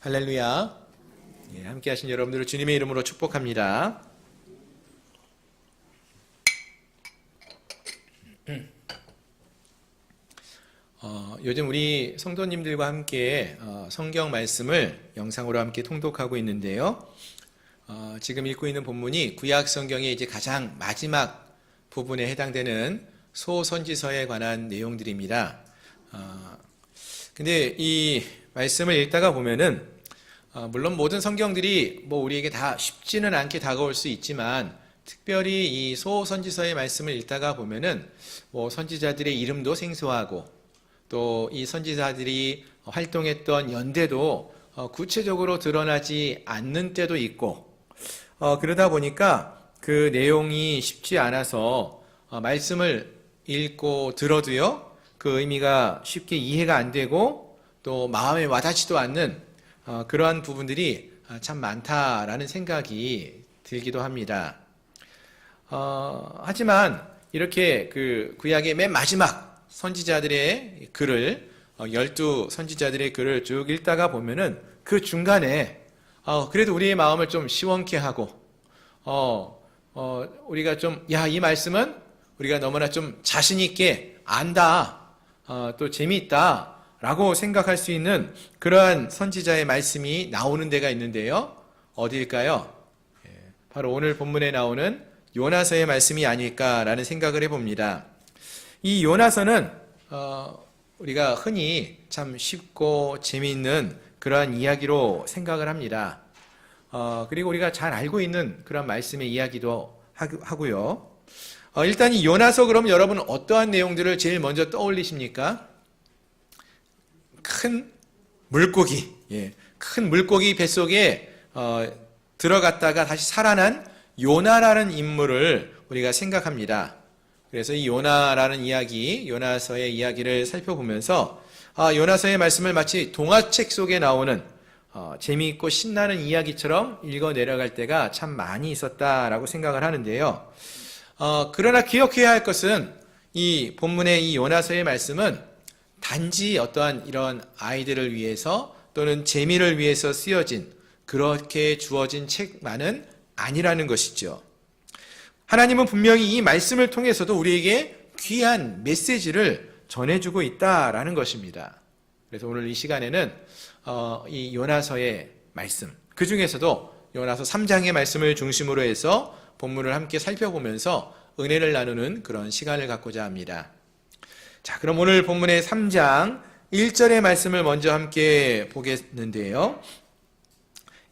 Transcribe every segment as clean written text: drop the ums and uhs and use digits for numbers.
할렐루야. 함께 하신 여러분들을 주님의 이름으로 축복합니다. 요즘 우리 성도님들과 함께 성경 말씀을 영상으로 함께 통독하고 있는데요. 지금 읽고 있는 본문이 구약 성경의 이제 가장 마지막 부분에 해당되는 소선지서에 관한 내용들입니다. 근데 이 말씀을 읽다가 보면은 물론 모든 성경들이 우리에게 다 쉽지는 않게 다가올 수 있지만 특별히 이 소선지서의 말씀을 읽다가 보면은 선지자들의 이름도 생소하고 또 이 선지자들이 활동했던 연대도 구체적으로 드러나지 않는 때도 있고 그러다 보니까 그 내용이 쉽지 않아서 말씀을 읽고 들어도요 그 의미가 쉽게 이해가 안 되고 또 마음에 와닿지도 않는 그러한 부분들이 참 많다라는 생각이 들기도 합니다. 하지만 이렇게 그 구약의 맨 마지막 선지자들의 글을 12 선지자들의 글을 쭉 읽다가 보면은 그 중간에 그래도 우리의 마음을 좀 시원케 하고 우리가 좀 이 말씀은 우리가 너무나 좀 자신 있게 안다 또 재미있다 라고 생각할 수 있는 그러한 선지자의 말씀이 나오는 데가 있는데요. 어디일까요? 바로 오늘 본문에 나오는 요나서의 말씀이 아닐까라는 생각을 해봅니다. 이 요나서는 우리가 흔히 참 쉽고 재미있는 그러한 이야기로 생각을 합니다. 그리고 우리가 잘 알고 있는 그런 말씀의 이야기도 하고요. 일단 이 요나서 그럼 여러분 어떠한 내용들을 제일 먼저 떠올리십니까? 큰 물고기, 큰 물고기 뱃속에 들어갔다가 다시 살아난 요나라는 인물을 우리가 생각합니다. 그래서 이 요나라는 이야기, 요나서의 이야기를 살펴보면서 요나서의 말씀을 마치 동화책 속에 나오는 재미있고 신나는 이야기처럼 읽어 내려갈 때가 참 많이 있었다라고 생각을 하는데요. 그러나 기억해야 할 것은 이 본문의 이 요나서의 말씀은 단지 어떠한 이런 아이들을 위해서 또는 재미를 위해서 쓰여진 그렇게 주어진 책만은 아니라는 것이죠. 하나님은 분명히 이 말씀을 통해서도 우리에게 귀한 메시지를 전해주고 있다라는 것입니다. 그래서 오늘 이 시간에는 이 요나서의 말씀, 그 중에서도 요나서 3장의 말씀을 중심으로 해서 본문을 함께 살펴보면서 은혜를 나누는 그런 시간을 갖고자 합니다. 자, 그럼 오늘 본문의 3장 1절의 말씀을 먼저 함께 보겠는데요.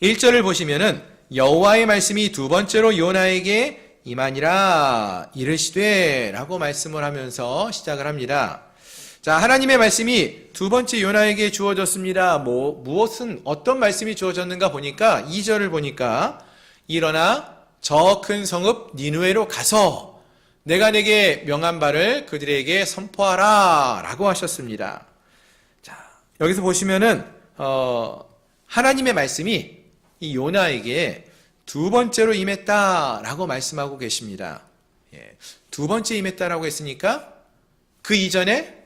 1절을 보시면은 여호와의 말씀이 두 번째로 요나에게 임하니라 이르시되 라고 말씀을 하면서 시작을 합니다. 자, 하나님의 말씀이 두 번째 요나에게 주어졌습니다. 무엇은 어떤 말씀이 주어졌는가 보니까 2절을 보니까 일어나 저 큰 성읍 니느웨로 가서 내가 내게 명한 바를 그들에게 선포하라 라고 하셨습니다. 자, 여기서 보시면은 하나님의 말씀이 이 요나에게 두 번째로 임했다라고 말씀하고 계십니다. 두 번째 임했다라고 했으니까 그 이전에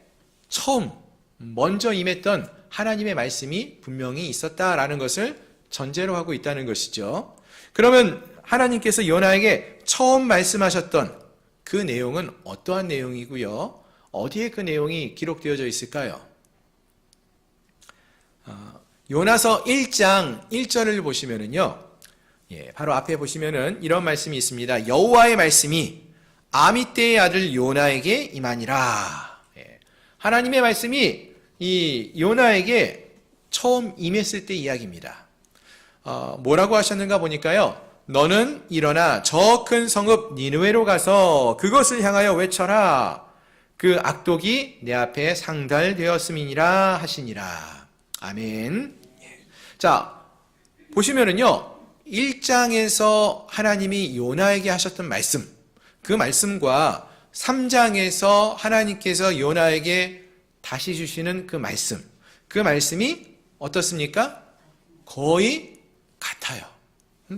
처음 먼저 임했던 하나님의 말씀이 분명히 있었다라는 것을 전제로 하고 있다는 것이죠. 그러면 하나님께서 요나에게 처음 말씀하셨던 그 내용은 어떠한 내용이고요? 어디에 그 내용이 기록되어져 있을까요? 요나서 1장 1절을 보시면은요. 바로 앞에 보시면은 이런 말씀이 있습니다. 여호와의 말씀이 아미떼의 아들 요나에게 임하니라. 하나님의 말씀이 이 요나에게 처음 임했을 때 이야기입니다. 뭐라고 하셨는가 보니까요. 너는 일어나 저 큰 성읍 니느웨로 가서 그것을 향하여 외쳐라. 그 악독이 내 앞에 상달되었음이니라 하시니라. 아멘. 자, 보시면은요. 1장에서 하나님이 요나에게 하셨던 말씀, 그 말씀과 3장에서 하나님께서 요나에게 다시 주시는 그 말씀이 어떻습니까? 거의 같아요.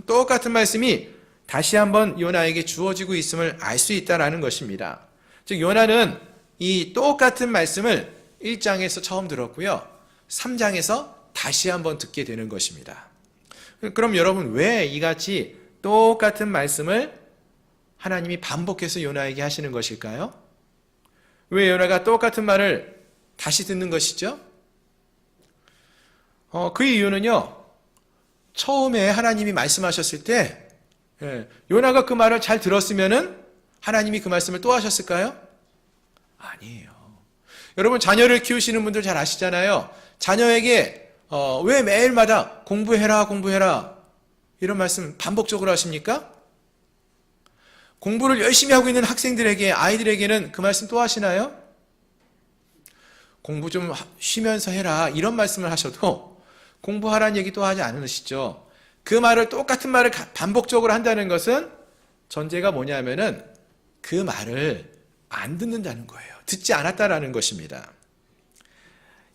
똑같은 말씀이 다시 한번 요나에게 주어지고 있음을 알 수 있다는 것입니다. 즉 요나는 이 똑같은 말씀을 1장에서 처음 들었고요. 3장에서 다시 한번 듣게 되는 것입니다. 그럼 여러분 왜 이같이 똑같은 말씀을 하나님이 반복해서 요나에게 하시는 것일까요? 왜 요나가 똑같은 말을 다시 듣는 것이죠? 그 이유는요, 처음에 하나님이 말씀하셨을 때 요나가 그 말을 잘 들었으면은 하나님이 그 말씀을 또 하셨을까요? 아니에요. 여러분 자녀를 키우시는 분들 잘 아시잖아요. 자녀에게 왜 매일마다 공부해라 이런 말씀 반복적으로 하십니까? 공부를 열심히 하고 있는 학생들에게, 아이들에게는 그 말씀 또 하시나요? 공부 좀 쉬면서 해라 이런 말씀을 하셔도 공부하라는 얘기 또 하지 않으시죠. 그 말을, 똑같은 말을 반복적으로 한다는 것은 전제가 뭐냐면은 그 말을 안 듣는다는 거예요. 듣지 않았다라는 것입니다.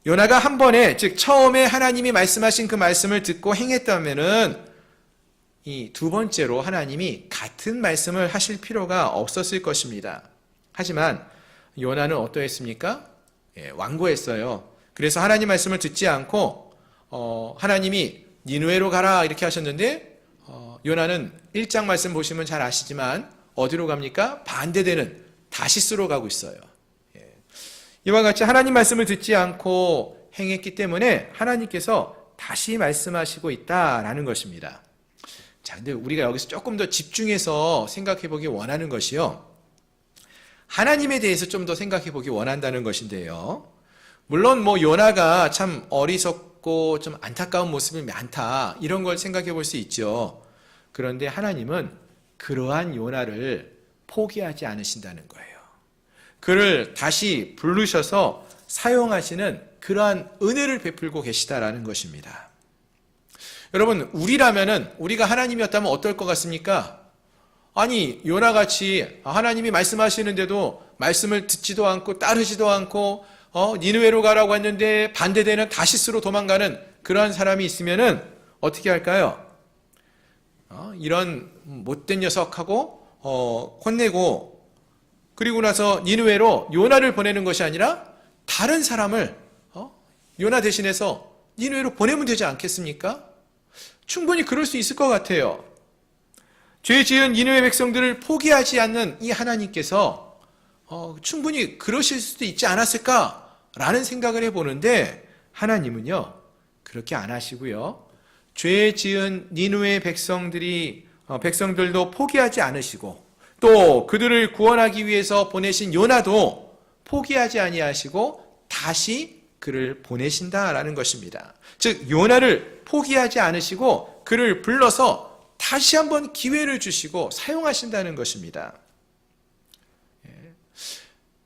요나가 한 번에, 즉 처음에 하나님이 말씀하신 그 말씀을 듣고 행했다면은 이 두 번째로 하나님이 같은 말씀을 하실 필요가 없었을 것입니다. 하지만 요나는 어떠했습니까? 완고했어요. 그래서 하나님 말씀을 듣지 않고 하나님이 니느웨로 가라 이렇게 하셨는데 요나는 1장 말씀 보시면 잘 아시지만 어디로 갑니까? 반대되는 다시스로 가고 있어요. 이와 같이 하나님 말씀을 듣지 않고 행했기 때문에 하나님께서 다시 말씀하시고 있다라는 것입니다. 자, 근데 우리가 여기서 조금 더 집중해서 생각해 보기 원하는 것이요, 하나님에 대해서 좀 더 생각해 보기 원한다는 것인데요. 물론 뭐 요나가 참 어리석고 좀 안타까운 모습이 많다 이런 걸 생각해 볼 수 있죠. 그런데 하나님은 그러한 요나를 포기하지 않으신다는 거예요. 그를 다시 부르셔서 사용하시는 그러한 은혜를 베풀고 계시다라는 것입니다. 여러분, 우리가 하나님이었다면 어떨 것 같습니까? 아니, 요나같이 하나님이 말씀하시는데도 말씀을 듣지도 않고 따르지도 않고 니느웨로 가라고 했는데 반대되는 다시스로 도망가는 그러한 사람이 있으면은 어떻게 할까요? 이런 못된 녀석하고 혼내고, 그리고 나서 니느웨로 요나를 보내는 것이 아니라 다른 사람을 요나 대신해서 니느웨로 보내면 되지 않겠습니까? 충분히 그럴 수 있을 것 같아요. 죄 지은 니느웨 백성들을 포기하지 않는 이 하나님께서 충분히 그러실 수도 있지 않았을까라는 생각을 해보는데, 하나님은요 그렇게 안 하시고요, 죄 지은 니느웨 백성들도 포기하지 않으시고, 또 그들을 구원하기 위해서 보내신 요나도 포기하지 아니하시고 다시 그를 보내신다라는 것입니다. 즉 요나를 포기하지 않으시고 그를 불러서 다시 한번 기회를 주시고 사용하신다는 것입니다.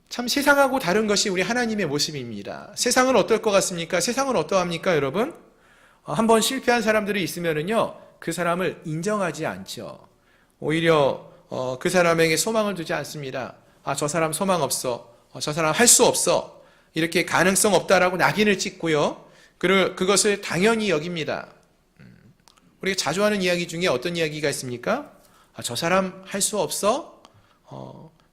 참 세상하고 다른 것이 우리 하나님의 모습입니다. 세상은 어떨 것 같습니까? 세상은 어떠합니까, 여러분? 한번 실패한 사람들이 있으면은요, 그 사람을 인정하지 않죠. 오히려 그 사람에게 소망을 두지 않습니다. 저 사람 소망 없어. 저 사람 할 수 없어. 이렇게 가능성 없다라고 낙인을 찍고요, 그것을 당연히 여깁니다. 우리가 자주 하는 이야기 중에 어떤 이야기가 있습니까? 저 사람 할 수 없어?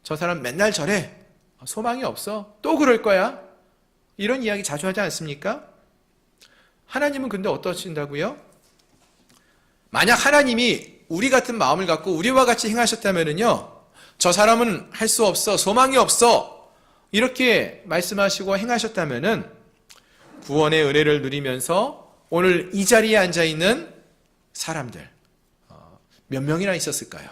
저 사람 맨날 저래? 소망이 없어? 또 그럴 거야? 이런 이야기 자주 하지 않습니까? 하나님은 근데 어떠신다고요? 만약 하나님이 우리 같은 마음을 갖고 우리와 같이 행하셨다면요, 저 사람은 할 수 없어, 소망이 없어, 이렇게 말씀하시고 행하셨다면은 구원의 은혜를 누리면서 오늘 이 자리에 앉아 있는 사람들 몇 명이나 있었을까요?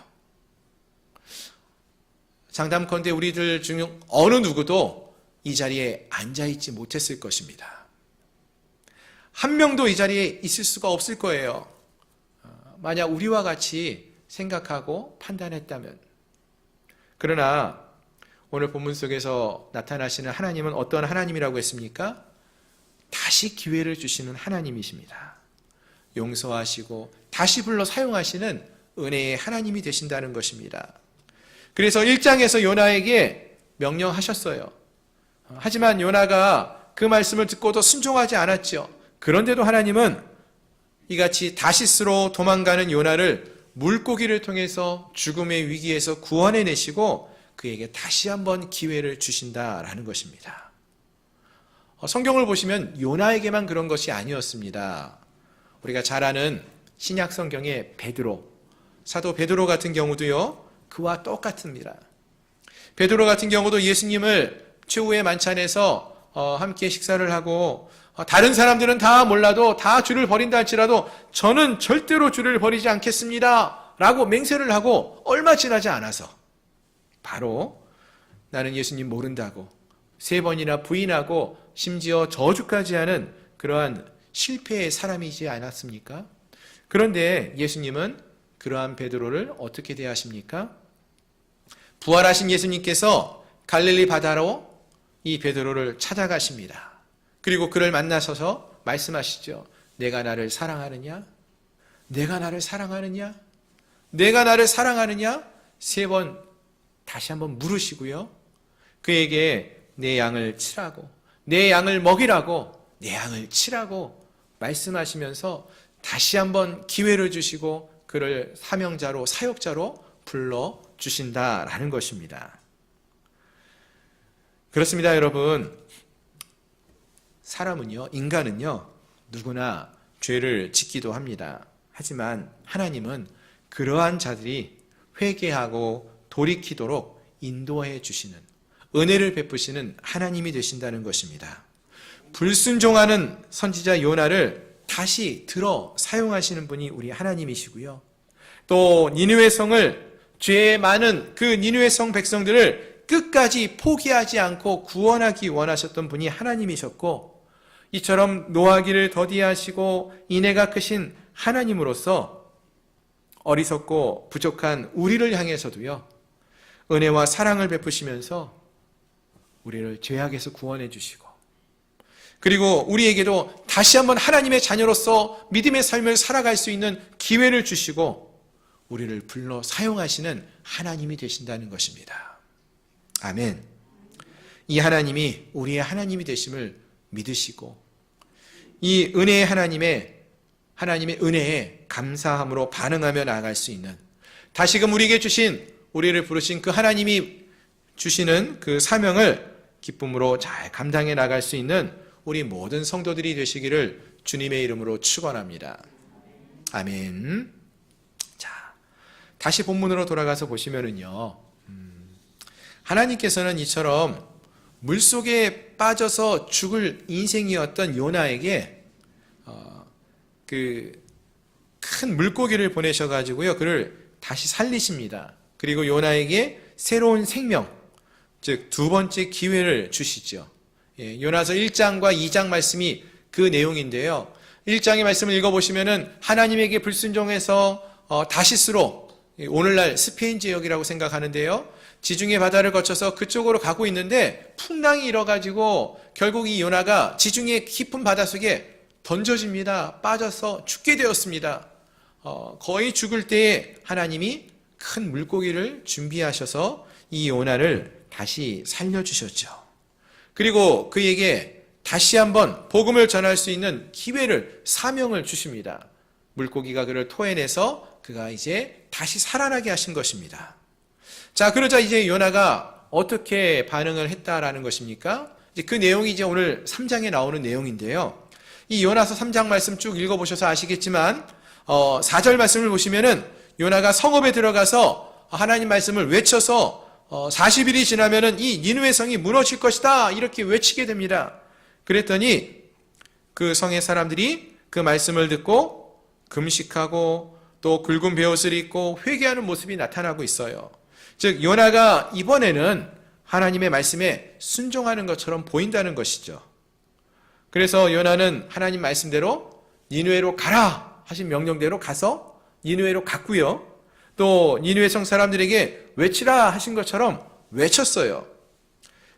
장담컨대 우리들 중 어느 누구도 이 자리에 앉아 있지 못했을 것입니다. 한 명도 이 자리에 있을 수가 없을 거예요. 만약 우리와 같이 생각하고 판단했다면. 그러나 오늘 본문 속에서 나타나시는 하나님은 어떤 하나님이라고 했습니까? 다시 기회를 주시는 하나님이십니다. 용서하시고 다시 불러 사용하시는 은혜의 하나님이 되신다는 것입니다. 그래서 1장에서 요나에게 명령하셨어요. 하지만 요나가 그 말씀을 듣고도 순종하지 않았죠. 그런데도 하나님은 이같이 다시스로 도망가는 요나를 물고기를 통해서 죽음의 위기에서 구원해내시고 그에게 다시 한번 기회를 주신다라는 것입니다. 성경을 보시면 요나에게만 그런 것이 아니었습니다. 우리가 잘 아는 신약 성경의 베드로, 사도 베드로 같은 경우도요, 그와 똑같습니다. 베드로 같은 경우도 예수님을 최후의 만찬에서 함께 식사를 하고 다른 사람들은 다 몰라도 다 주를 버린다 할지라도 저는 절대로 주를 버리지 않겠습니다 라고 맹세를 하고 얼마 지나지 않아서 바로 나는 예수님 모른다고 3번이나 부인하고 심지어 저주까지 하는 그러한 실패의 사람이지 않았습니까? 그런데 예수님은 그러한 베드로를 어떻게 대하십니까? 부활하신 예수님께서 갈릴리 바다로 이 베드로를 찾아가십니다. 그리고 그를 만나셔서 말씀하시죠. 내가 나를 사랑하느냐? 내가 나를 사랑하느냐? 내가 나를 사랑하느냐? 3번 다시 한번 물으시고요. 그에게 내 양을 치라고, 내 양을 먹이라고, 내 양을 치라고 말씀하시면서 다시 한번 기회를 주시고 그를 사명자로, 사역자로 불러주신다라는 것입니다. 그렇습니다, 여러분. 사람은요, 인간은요, 누구나 죄를 짓기도 합니다. 하지만 하나님은 그러한 자들이 회개하고 돌이키도록 인도해 주시는, 은혜를 베푸시는 하나님이 되신다는 것입니다. 불순종하는 선지자 요나를 다시 들어 사용하시는 분이 우리 하나님이시고요. 또 니느웨 성을, 죄 많은 그 니느웨 성 백성들을 끝까지 포기하지 않고 구원하기 원하셨던 분이 하나님이셨고, 이처럼 노하기를 더디하시고 인애가 크신 하나님으로서 어리석고 부족한 우리를 향해서도요, 은혜와 사랑을 베푸시면서 우리를 죄악에서 구원해 주시고, 그리고 우리에게도 다시 한번 하나님의 자녀로서 믿음의 삶을 살아갈 수 있는 기회를 주시고 우리를 불러 사용하시는 하나님이 되신다는 것입니다. 아멘. 이 하나님이 우리의 하나님이 되심을 믿으시고 이 은혜의 하나님의 은혜에 감사함으로 반응하며 나아갈 수 있는, 다시금 우리에게 주신, 우리를 부르신 그 하나님이 주시는 그 사명을 기쁨으로 잘 감당해 나갈 수 있는 우리 모든 성도들이 되시기를 주님의 이름으로 축원합니다. 아멘. 자, 다시 본문으로 돌아가서 보시면은요, 하나님께서는 이처럼 물속에 빠져서 죽을 인생이었던 요나에게 그 큰 물고기를 보내셔가지고요, 그를 다시 살리십니다. 그리고 요나에게 새로운 생명, 즉 2번째 기회를 주시죠. 요나서 1장과 2장 말씀이 그 내용인데요. 1장의 말씀을 읽어보시면은 하나님에게 불순종해서 다시스로, 오늘날 스페인 지역이라고 생각하는데요, 지중해 바다를 거쳐서 그쪽으로 가고 있는데 풍랑이 일어가지고 결국 이 요나가 지중해 깊은 바닷속에 던져집니다. 빠져서 죽게 되었습니다. 거의 죽을 때에 하나님이 큰 물고기를 준비하셔서 이 요나를 다시 살려주셨죠. 그리고 그에게 다시 한번 복음을 전할 수 있는 기회를, 사명을 주십니다. 물고기가 그를 토해내서 그가 이제 다시 살아나게 하신 것입니다. 자, 그러자 이제 요나가 어떻게 반응을 했다라는 것입니까? 이제 그 내용이 이제 오늘 3장에 나오는 내용인데요. 이 요나서 3장 말씀 쭉 읽어보셔서 아시겠지만 4절 말씀을 보시면은 요나가 성읍에 들어가서 하나님 말씀을 외쳐서 40일이 지나면은 이 니느웨 성이 무너질 것이다 이렇게 외치게 됩니다. 그랬더니 그 성의 사람들이 그 말씀을 듣고 금식하고 또 굵은 베옷을 입고 회개하는 모습이 나타나고 있어요. 즉 요나가 이번에는 하나님의 말씀에 순종하는 것처럼 보인다는 것이죠. 그래서 요나는 하나님 말씀대로 니느웨로 가라 하신 명령대로 가서 니느웨로 갔고요. 또 니느웨 성 사람들에게 외치라 하신 것처럼 외쳤어요.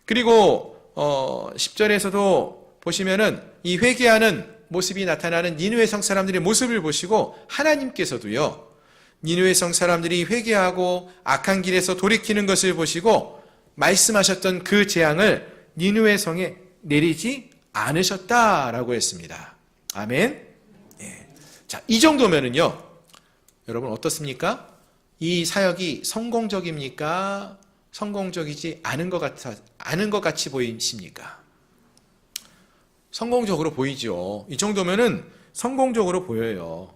그리고 10절에서도 보시면은 이 회개하는 모습이 나타나는 니느웨 성 사람들의 모습을 보시고 하나님께서도요, 니느웨 성 사람들이 회개하고 악한 길에서 돌이키는 것을 보시고 말씀하셨던 그 재앙을 니느웨 성에 내리지 않으셨다라고 했습니다. 아멘. 예. 자, 이 정도면은요, 여러분 어떻습니까? 이 사역이 성공적입니까? 성공적이지 않은 것 같이 보이십니까? 성공적으로 보이죠. 이 정도면은 성공적으로 보여요.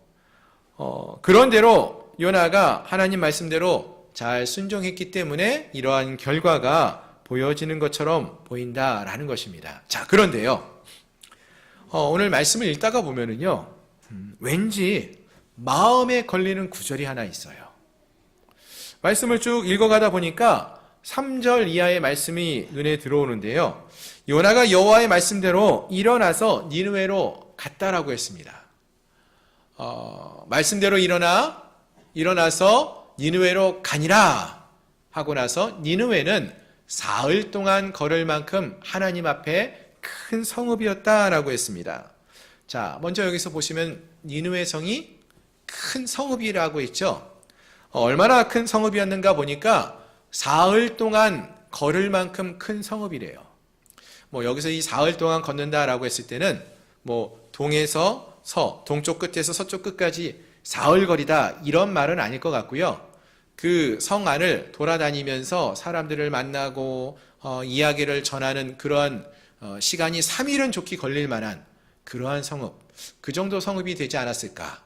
그런대로 요나가 하나님 말씀대로 잘 순종했기 때문에 이러한 결과가 보여지는 것처럼 보인다라는 것입니다. 자, 그런데요. 오늘 말씀을 읽다가 보면은요. 왠지 마음에 걸리는 구절이 하나 있어요. 말씀을 쭉 읽어가다 보니까 3절 이하의 말씀이 눈에 들어오는데요. 요나가 여호와의 말씀대로 일어나서 니느웨로 갔다라고 했습니다. 말씀대로 일어나서 니느웨로 가니라 하고 나서 니느웨는 사흘 동안 걸을 만큼 하나님 앞에 큰 성읍이었다라고 했습니다. 자, 먼저 여기서 보시면 니느웨 성이 큰 성읍이라고 했죠. 얼마나 큰 성읍이었는가 보니까 사흘 동안 걸을 만큼 큰 성읍이래요. 여기서 이 사흘 동안 걷는다라고 했을 때는 동에서 동쪽 끝에서 서쪽 끝까지 사흘 거리다 이런 말은 아닐 것 같고요. 그 성 안을 돌아다니면서 사람들을 만나고 이야기를 전하는 그러한 시간이 3일은 좋게 걸릴 만한 그러한 성읍, 그 정도 성읍이 되지 않았을까.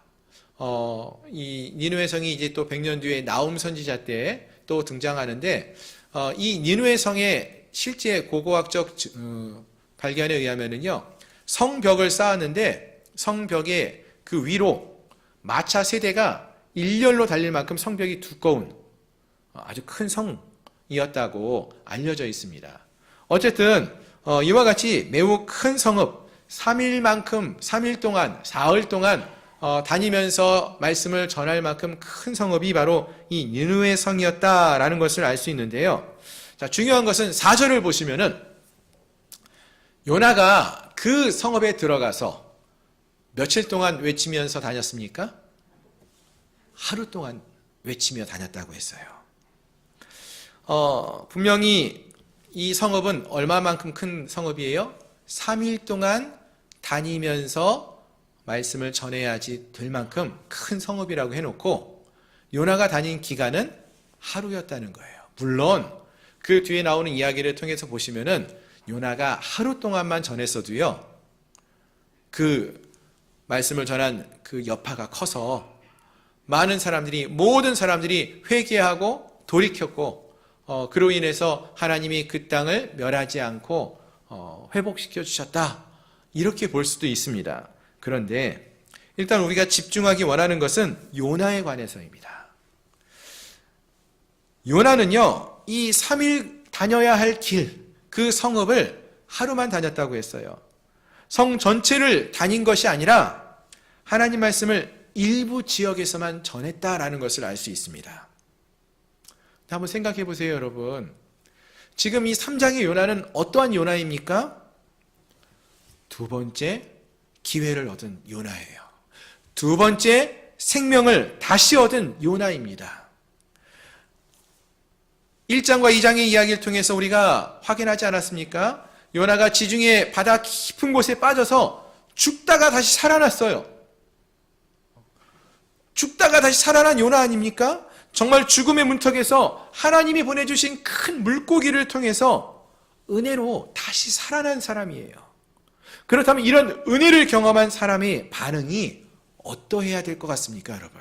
이 니느웨 성이 이제 또 100년 뒤에 나훔 선지자 때 또 등장하는데 이 니느웨 성의 실제 고고학적 발견에 의하면은요, 성벽을 쌓았는데 성벽의 그 위로 마차 세대가 일렬로 달릴 만큼 성벽이 두꺼운 아주 큰 성이었다고 알려져 있습니다. 어쨌든 이와 같이 매우 큰 성읍, 3일 동안 사흘 동안 다니면서 말씀을 전할 만큼 큰 성읍이 바로 이 니느웨 성이었다라는 것을 알 수 있는데요. 자, 중요한 것은 4절을 보시면은 요나가 그 성읍에 들어가서 며칠 동안 외치면서 다녔습니까? 하루 동안 외치며 다녔다고 했어요. 분명히 이 성읍은 얼마만큼 큰 성읍이에요? 3일 동안 다니면서 말씀을 전해야지 될 만큼 큰 성읍이라고 해놓고 요나가 다닌 기간은 하루였다는 거예요. 물론 그 뒤에 나오는 이야기를 통해서 보시면은 요나가 하루 동안만 전했어도요, 그 말씀을 전한 그 여파가 커서 모든 사람들이 회개하고 돌이켰고, 그로 인해서 하나님이 그 땅을 멸하지 않고 회복시켜 주셨다, 이렇게 볼 수도 있습니다. 그런데 일단 우리가 집중하기 원하는 것은 요나에 관해서입니다. 요나는요, 이 3일 다녀야 할 길, 그 성읍을 하루만 다녔다고 했어요. 성 전체를 다닌 것이 아니라 하나님 말씀을 일부 지역에서만 전했다라는 것을 알 수 있습니다. 한번 생각해 보세요, 여러분. 지금 이 3장의 요나는 어떠한 요나입니까? 두 번째 기회를 얻은 요나예요. 두 번째 생명을 다시 얻은 요나입니다. 1장과 2장의 이야기를 통해서 우리가 확인하지 않았습니까? 요나가 지중해 바다 깊은 곳에 빠져서 죽다가 다시 살아났어요. 죽다가 다시 살아난 요나 아닙니까? 정말 죽음의 문턱에서 하나님이 보내주신 큰 물고기를 통해서 은혜로 다시 살아난 사람이에요. 그렇다면 이런 은혜를 경험한 사람의 반응이 어떠해야 될 것 같습니까, 여러분?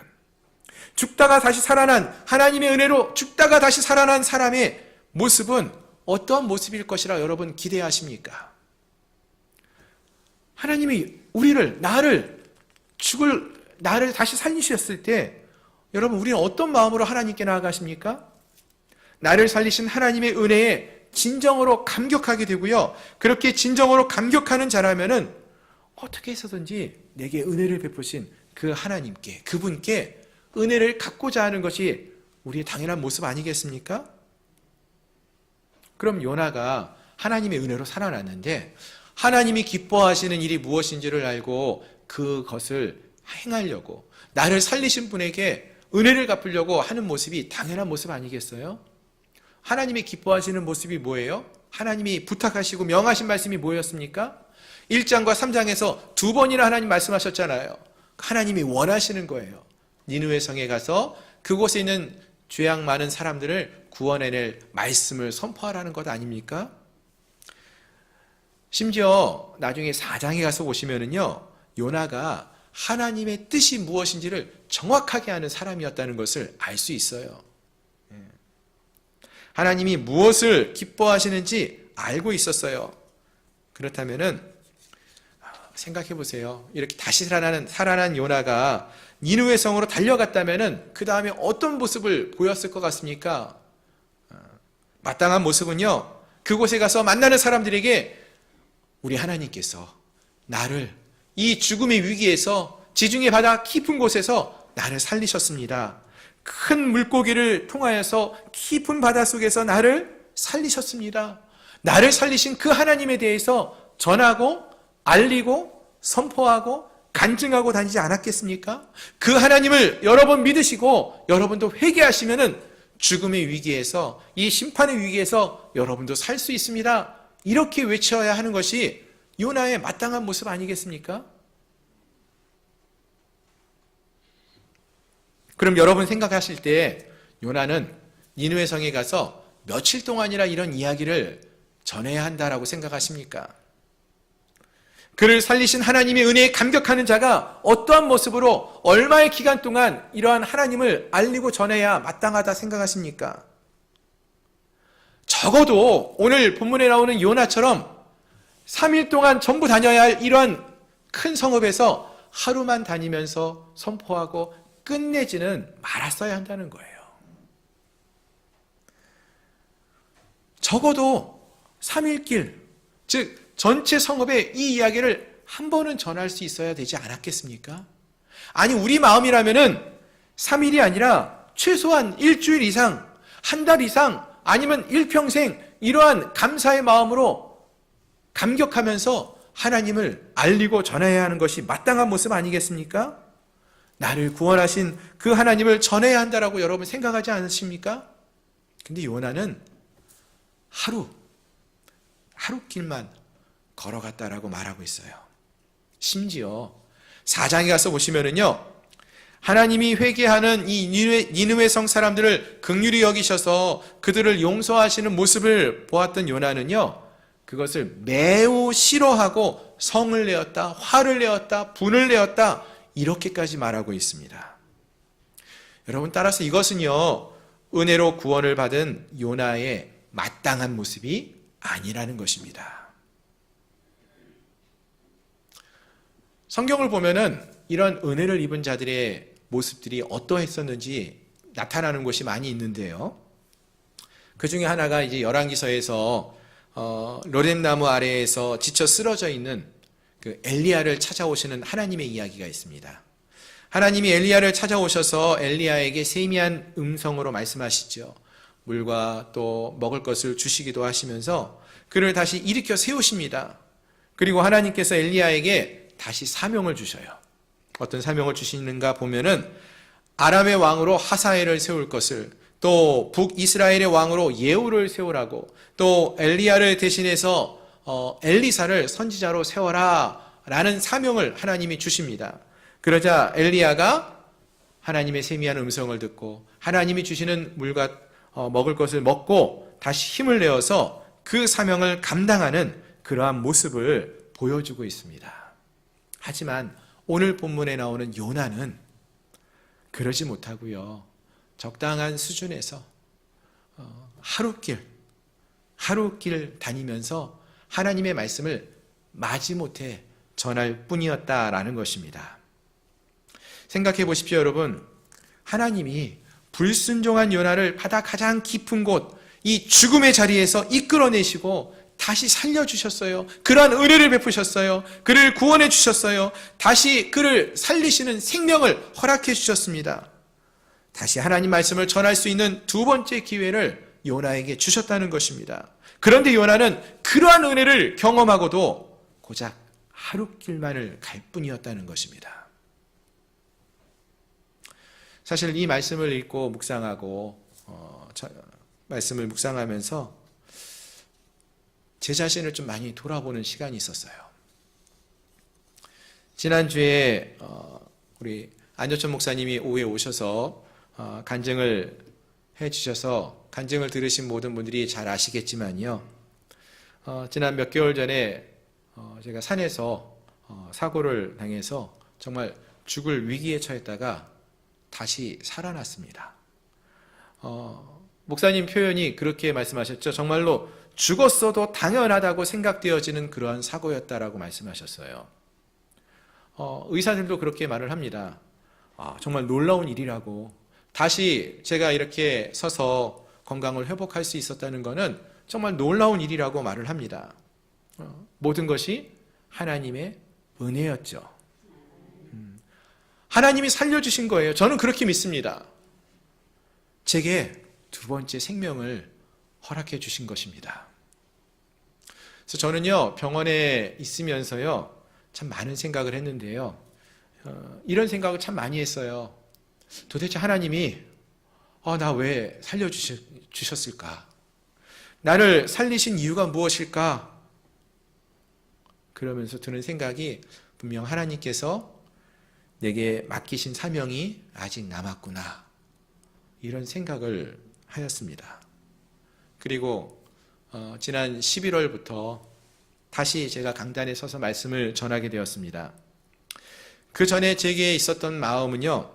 죽다가 다시 살아난, 하나님의 은혜로 죽다가 다시 살아난 사람의 모습은 어떠한 모습일 것이라 여러분 기대하십니까? 하나님이 나를 다시 살리셨을 때 여러분, 우리는 어떤 마음으로 하나님께 나아가십니까? 나를 살리신 하나님의 은혜에 진정으로 감격하게 되고요. 그렇게 진정으로 감격하는 자라면은 어떻게 해서든지 내게 은혜를 베푸신 그 하나님께, 그분께 은혜를 갚고자 하는 것이 우리의 당연한 모습 아니겠습니까? 그럼 요나가 하나님의 은혜로 살아났는데 하나님이 기뻐하시는 일이 무엇인지를 알고 그것을 행하려고, 나를 살리신 분에게 은혜를 갚으려고 하는 모습이 당연한 모습 아니겠어요? 하나님이 기뻐하시는 모습이 뭐예요? 하나님이 부탁하시고 명하신 말씀이 뭐였습니까? 1장과 3장에서 두 번이나 하나님 말씀하셨잖아요. 하나님이 원하시는 거예요. 니느웨 성에 가서 그곳에 있는 죄악 많은 사람들을 구원해낼 말씀을 선포하라는 것 아닙니까? 심지어 나중에 4장에 가서 보시면은요, 요나가 하나님의 뜻이 무엇인지를 정확하게 아는 사람이었다는 것을 알 수 있어요. 하나님이 무엇을 기뻐하시는지 알고 있었어요. 그렇다면은 생각해 보세요. 이렇게 다시 살아난 요나가 니느웨 성으로 달려갔다면은 그 다음에 어떤 모습을 보였을 것 같습니까? 마땅한 모습은요, 그곳에 가서 만나는 사람들에게 우리 하나님께서 나를 이 죽음의 위기에서 지중해 바다 깊은 곳에서 나를 살리셨습니다. 큰 물고기를 통하여서 깊은 바다 속에서 나를 살리셨습니다. 나를 살리신 그 하나님에 대해서 전하고 알리고 선포하고 간증하고 다니지 않았겠습니까? 그 하나님을 여러 번 믿으시고 여러분도 회개하시면은 죽음의 위기에서, 이 심판의 위기에서 여러분도 살 수 있습니다. 이렇게 외쳐야 하는 것이 요나의 마땅한 모습 아니겠습니까? 그럼 여러분 생각하실 때 요나는 니느웨 성에 가서 며칠 동안이나 이런 이야기를 전해야 한다라고 생각하십니까? 그를 살리신 하나님의 은혜에 감격하는 자가 어떠한 모습으로 얼마의 기간 동안 이러한 하나님을 알리고 전해야 마땅하다 생각하십니까? 적어도 오늘 본문에 나오는 요나처럼 3일 동안 전부 다녀야 할 이러한 큰 성읍에서 하루만 다니면서 선포하고 끝내지는 말았어야 한다는 거예요. 적어도 3일 길, 즉 전체 성읍에 이 이야기를 한 번은 전할 수 있어야 되지 않았겠습니까? 아니, 우리 마음이라면은 3일이 아니라 최소한 일주일 이상, 한 달 이상, 아니면 일평생 이러한 감사의 마음으로 감격하면서 하나님을 알리고 전해야 하는 것이 마땅한 모습 아니겠습니까? 나를 구원하신 그 하나님을 전해야 한다라고 여러분 생각하지 않으십니까? 근데 요나는 하루 길만 걸어갔다라고 말하고 있어요. 심지어 4장에 가서 보시면은요, 하나님이 회개하는 이 니느웨 성 사람들을 긍휼히 여기셔서 그들을 용서하시는 모습을 보았던 요나는요, 그것을 매우 싫어하고 성을 내었다, 화를 내었다, 분을 내었다, 이렇게까지 말하고 있습니다. 여러분, 따라서 이것은요, 은혜로 구원을 받은 요나의 마땅한 모습이 아니라는 것입니다. 성경을 보면은 이런 은혜를 입은 자들의 모습들이 어떠했었는지 나타나는 곳이 많이 있는데요. 그 중에 하나가 이제 열왕기서에서 로뎀나무 아래에서 지쳐 쓰러져 있는 그 엘리야를 찾아오시는 하나님의 이야기가 있습니다. 하나님이 엘리야를 찾아오셔서 엘리야에게 세미한 음성으로 말씀하시죠. 물과 또 먹을 것을 주시기도 하시면서 그를 다시 일으켜 세우십니다. 그리고 하나님께서 엘리야에게 다시 사명을 주셔요. 어떤 사명을 주시는가 보면은 아람의 왕으로 하사엘을 세울 것을, 또 북이스라엘의 왕으로 예후를 세우라고, 또 엘리야를 대신해서 엘리사를 선지자로 세워라 라는 사명을 하나님이 주십니다. 그러자 엘리야가 하나님의 세미한 음성을 듣고 하나님이 주시는 물과 먹을 것을 먹고 다시 힘을 내어서 그 사명을 감당하는 그러한 모습을 보여주고 있습니다. 하지만 오늘 본문에 나오는 요나는 그러지 못하고요, 적당한 수준에서 하루길 다니면서 하나님의 말씀을 마지못해 전할 뿐이었다라는 것입니다. 생각해 보십시오, 여러분. 하나님이 불순종한 요나를 바다 가장 깊은 곳, 이 죽음의 자리에서 이끌어내시고 다시 살려주셨어요. 그러한 은혜를 베푸셨어요. 그를 구원해 주셨어요. 다시 그를 살리시는 생명을 허락해 주셨습니다. 다시 하나님 말씀을 전할 수 있는 두 번째 기회를 요나에게 주셨다는 것입니다. 그런데 요나는 그러한 은혜를 경험하고도 고작 하루길만을 갈 뿐이었다는 것입니다. 사실 이 말씀을 읽고 묵상하고 말씀을 묵상하면서 제 자신을 좀 많이 돌아보는 시간이 있었어요. 지난주에 우리 안조천 목사님이 오후에 오셔서 간증을 해주셔서 간증을 들으신 모든 분들이 잘 아시겠지만요, 지난 몇 개월 전에 제가 산에서 사고를 당해서 정말 죽을 위기에 처했다가 다시 살아났습니다. 목사님 표현이 그렇게 말씀하셨죠. 정말로 죽었어도 당연하다고 생각되어지는 그러한 사고였다라고 말씀하셨어요. 의사들도 그렇게 말을 합니다. 정말 놀라운 일이라고, 다시 제가 이렇게 서서 건강을 회복할 수 있었다는 것은 정말 놀라운 일이라고 말을 합니다. 모든 것이 하나님의 은혜였죠. 하나님이 살려주신 거예요. 저는 그렇게 믿습니다. 제게 두 번째 생명을 허락해 주신 것입니다. 그래서 저는요, 병원에 있으면서요, 참 많은 생각을 했는데요. 이런 생각을 참 많이 했어요. 도대체 하나님이 나 왜 살려주셨을까? 나를 살리신 이유가 무엇일까? 그러면서 드는 생각이, 분명 하나님께서 내게 맡기신 사명이 아직 남았구나, 이런 생각을 하였습니다. 그리고 지난 11월부터 다시 제가 강단에 서서 말씀을 전하게 되었습니다. 그 전에 제게 있었던 마음은요,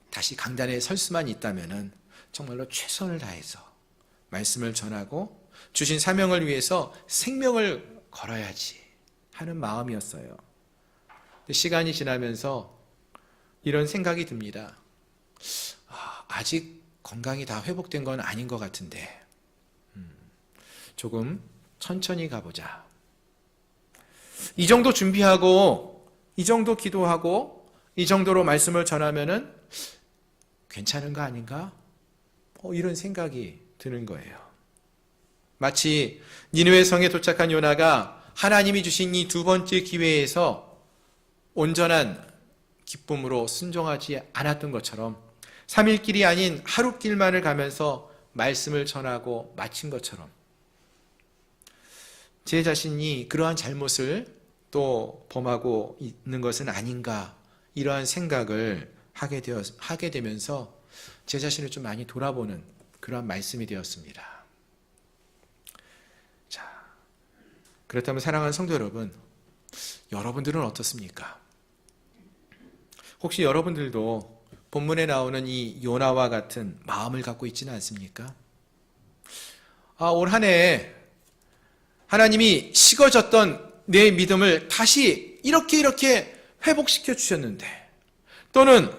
다시 강단에 설 수만 있다면 정말로 최선을 다해서 말씀을 전하고 주신 사명을 위해서 생명을 걸어야지 하는 마음이었어요. 시간이 지나면서 이런 생각이 듭니다. 아직 건강이 다 회복된 건 아닌 것 같은데 조금 천천히 가보자. 이 정도 준비하고, 이 정도 기도하고, 이 정도로 말씀을 전하면은 괜찮은 거 아닌가? 이런 생각이 드는 거예요. 마치 니느웨 성에 도착한 요나가 하나님이 주신 이 두 번째 기회에서 온전한 기쁨으로 순종하지 않았던 것처럼, 3일길이 아닌 하루길만을 가면서 말씀을 전하고 마친 것처럼, 제 자신이 그러한 잘못을 또 범하고 있는 것은 아닌가, 이러한 생각을 하게 되면서 제 자신을 좀 많이 돌아보는 그러한 말씀이 되었습니다. 자, 그렇다면 사랑하는 성도 여러분, 여러분들은 어떻습니까? 혹시 여러분들도 본문에 나오는 이 요나와 같은 마음을 갖고 있지는 않습니까? 올 한 해 하나님이 식어졌던 내 믿음을 다시 이렇게 회복시켜 주셨는데, 또는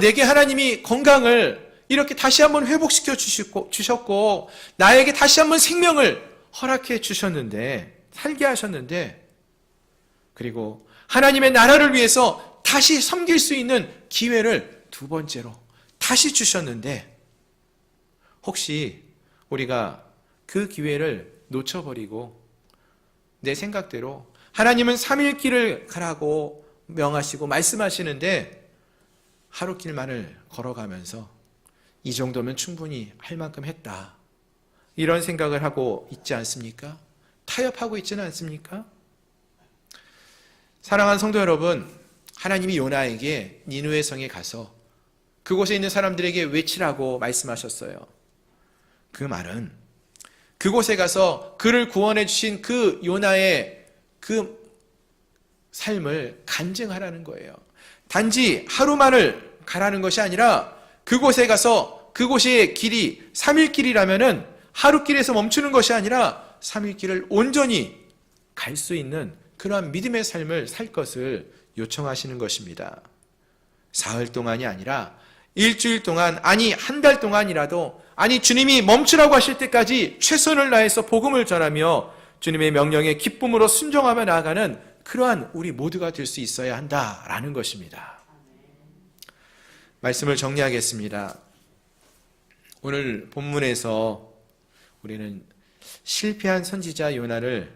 내게 하나님이 건강을 이렇게 다시 한번 회복시켜 주셨고 나에게 다시 한번 생명을 허락해 주셨는데, 살게 하셨는데, 그리고 하나님의 나라를 위해서 다시 섬길 수 있는 기회를 두 번째로 다시 주셨는데, 혹시 우리가 그 기회를 놓쳐버리고 내 생각대로 하나님은 3일 길을 가라고 명하시고 말씀하시는데 하루길만을 걸어가면서 이 정도면 충분히 할 만큼 했다, 이런 생각을 하고 있지 않습니까? 타협하고 있지는 않습니까? 사랑하는 성도 여러분, 하나님이 요나에게 니느웨 성에 가서 그곳에 있는 사람들에게 외치라고 말씀하셨어요. 그 말은 그곳에 가서 그를 구원해 주신 그 요나의 그 삶을 간증하라는 거예요. 단지 하루만을 가라는 것이 아니라 그곳에 가서, 그곳의 길이 3일 길이라면은 하루길에서 멈추는 것이 아니라 3일 길을 온전히 갈 수 있는 그러한 믿음의 삶을 살 것을 요청하시는 것입니다. 사흘 동안이 아니라 일주일 동안, 아니 한 달 동안이라도, 아니 주님이 멈추라고 하실 때까지 최선을 다해서 복음을 전하며 주님의 명령에 기쁨으로 순종하며 나아가는 그러한 우리 모두가 될 수 있어야 한다라는 것입니다. 말씀을 정리하겠습니다. 오늘 본문에서 우리는 실패한 선지자 요나를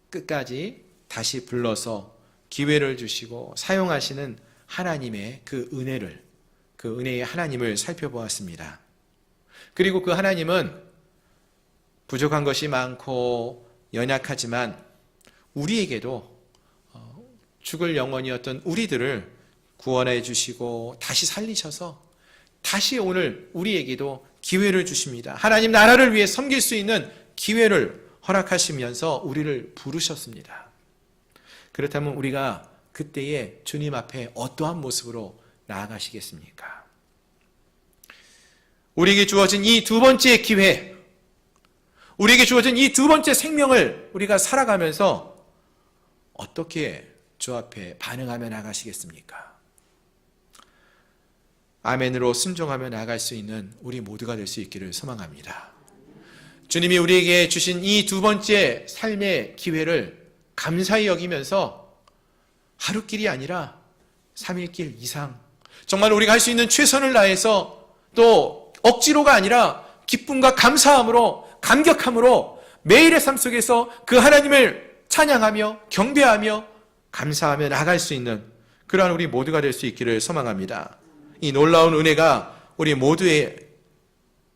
끝까지 다시 불러서 기회를 주시고 사용하시는 하나님의 그 은혜를, 그 은혜의 하나님을 살펴보았습니다. 그리고 그 하나님은 부족한 것이 많고 연약하지만 우리에게도 죽을 영혼이었던 우리들을 구원해 주시고 다시 살리셔서 다시 오늘 우리에게도 기회를 주십니다. 하나님 나라를 위해 섬길 수 있는 기회를 허락하시면서 우리를 부르셨습니다. 그렇다면 우리가 그때에 주님 앞에 어떠한 모습으로 나아가시겠습니까? 우리에게 주어진 이 두 번째 기회, 우리에게 주어진 이 두 번째 생명을 우리가 살아가면서 어떻게 주 앞에 반응하며 나가시겠습니까? 아멘으로 순종하며 나갈 수 있는 우리 모두가 될 수 있기를 소망합니다. 주님이 우리에게 주신 이 두 번째 삶의 기회를 감사히 여기면서 하루 길이 아니라 3일 길 이상 정말 우리가 할 수 있는 최선을 다해서 또 억지로가 아니라 기쁨과 감사함으로 감격함으로 매일의 삶 속에서 그 하나님을 찬양하며 경배하며 감사하며 나갈 수 있는 그러한 우리 모두가 될 수 있기를 소망합니다. 이 놀라운 은혜가 우리 모두의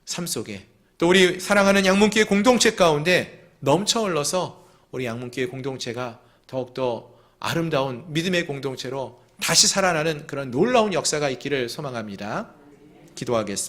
삶 속에 또 우리 사랑하는 양문교회 공동체 가운데 넘쳐 흘러서 우리 양문교회 공동체가 더욱더 아름다운 믿음의 공동체로 다시 살아나는 그런 놀라운 역사가 있기를 소망합니다. 기도하겠습니다.